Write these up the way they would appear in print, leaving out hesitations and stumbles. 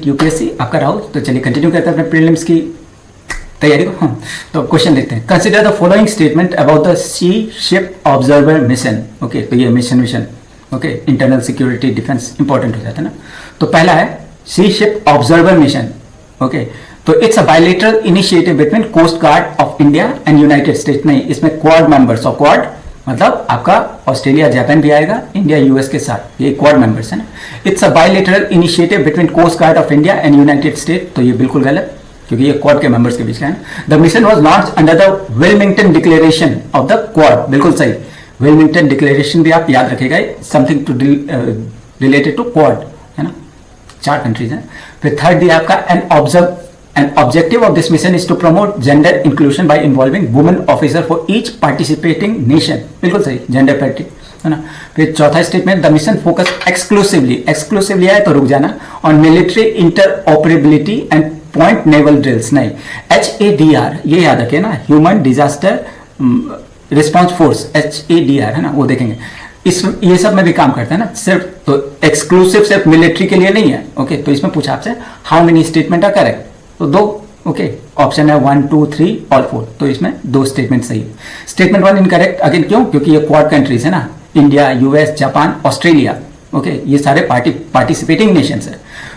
NEET UPSC आपका राहुल। तो चलिए कंटिन्यू करते हैं अपने प्रीलिम्स की तैयारी को। तो क्वेश्चन देखते हैं। Consider the following statement about the sea ship observer mission. Okay, तो ये mission okay, internal security defence important हो जाता है ना। तो पहला है sea ship observer mission. Okay, तो it's a bilateral initiative between Coast Guard of India and United States. नहीं, इसमें क्वाड मेंबर्स ऑफ क्वाड मतलब आपका ऑस्ट्रेलिया जापान भी आएगा, इंडिया यूएस के साथ, ये क्वाड मेंबर्स है ना। It's a bilateral initiative between Coast Guard of India and United State. तो ये बिल्कुल गलत, क्योंकि ये क्वाड के मेंबर्स के बीच का है। The mission was launched under the Wilmington declaration of the Quad. बिल्कुल सही, वेलमिंगटन डिक्लेरेशन भी आप याद रखेगा, something to related to Quad है ना, 4 कंट्रीज हैं। फिर थर्ड दिया आपका An objective of this mission is to promote gender inclusion by involving women officer for each participating nation। बिल्कुल सही, जेंडर पैरिटी है ना। फिर चौथा statement, the mission focus exclusively आए तो रुक जाना, on military interoperability and point naval drills. नहीं, HADR ये याद रखे ना, human disaster response force, HADR है ना, वो देखेंगे। ये सब में भी काम करता है ना, सिर्फ तो एक्सक्लूसिव सिर्फ मिलिट्री के लिए नहीं है। ओके, तो इसमें पूछा आपसे how many statement are correct, तो 2। ओके, ऑप्शन है 1 2 3 और 4, तो इसमें 2 स्टेटमेंट सही है। स्टेटमेंट 1 इनकरेक्ट, अगेन क्यों? क्योंकि ये क्वाड कंट्रीज है ना, India US Japan Australia. Okay, ये सारे पार्टिसिपेटिंग नेशंस है।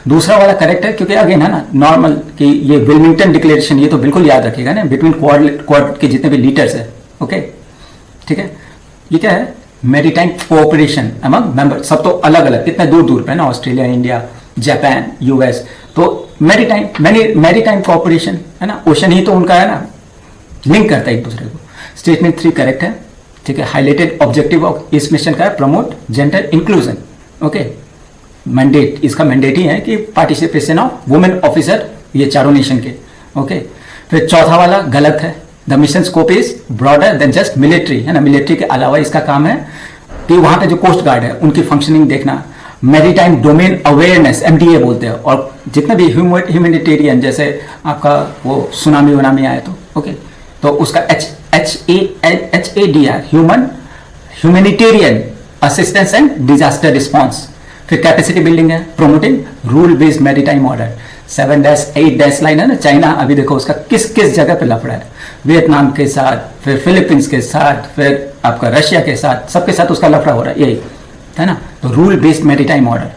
दूसरा वाला करेक्ट है, क्योंकि अगेन है ना नॉर्मल कि ये विलमिंगटन डिक्लेरेशन, ये तो बिल्कुल याद रखिएगा ना, बिटवीन क्वाड के जितने भी लीडर्स है। ओके, ठीक है। ये क्या है? मैरीटाइम कोऑपरेशन अमंग मेंबर, सब तो अलग अलग, कितने दूर दूर पे ना, ऑस्ट्रेलिया इंडिया जापान यूएस, तो मैरीटाइम कोऑपरेशन है ना, ओशन ही तो उनका है ना, लिंक करता है एक दूसरे को। स्टेटमेंट 3 करेक्ट है, ठीक है। हाईलाइटेड ऑब्जेक्टिव ऑफ इस मिशन का है promote gender inclusion. Okay, mandate, इसका मैंडेट ही है कि पार्टिसिपेशन ऑफ वुमेन ऑफिसर, ये चारों नेशन के। ओके, फिर चौथा वाला गलत है, the mission scope is broader then just military है ना, मिलिट्री के अलावा इसका काम है कि वहां पे जो कोस्ट गार्ड है उनकी फंक्शनिंग देखना, मैरीटाइम डोमेन अवेयरनेस MDA बोलते हैं, और जितने भी ह्यूमैनिटेरियन, जैसे आपका वो सुनामी वनामी आए तो ओके, तो उसका HADR humanitarian assistance and disaster response. फिर कैपेसिटी बिल्डिंग है, promoting rule based maritime order. 7-8 line है ना, चाइना अभी देखो उसका किस किस जगह पे लफड़ा है, वियतनाम के साथ, फिर फिलीपींस के साथ, फिर आपका रशिया के साथ, सबके साथ उसका लफड़ा हो रहा है, यही है ना। तो रूल बेस्ड मैरीटाइम ऑर्डर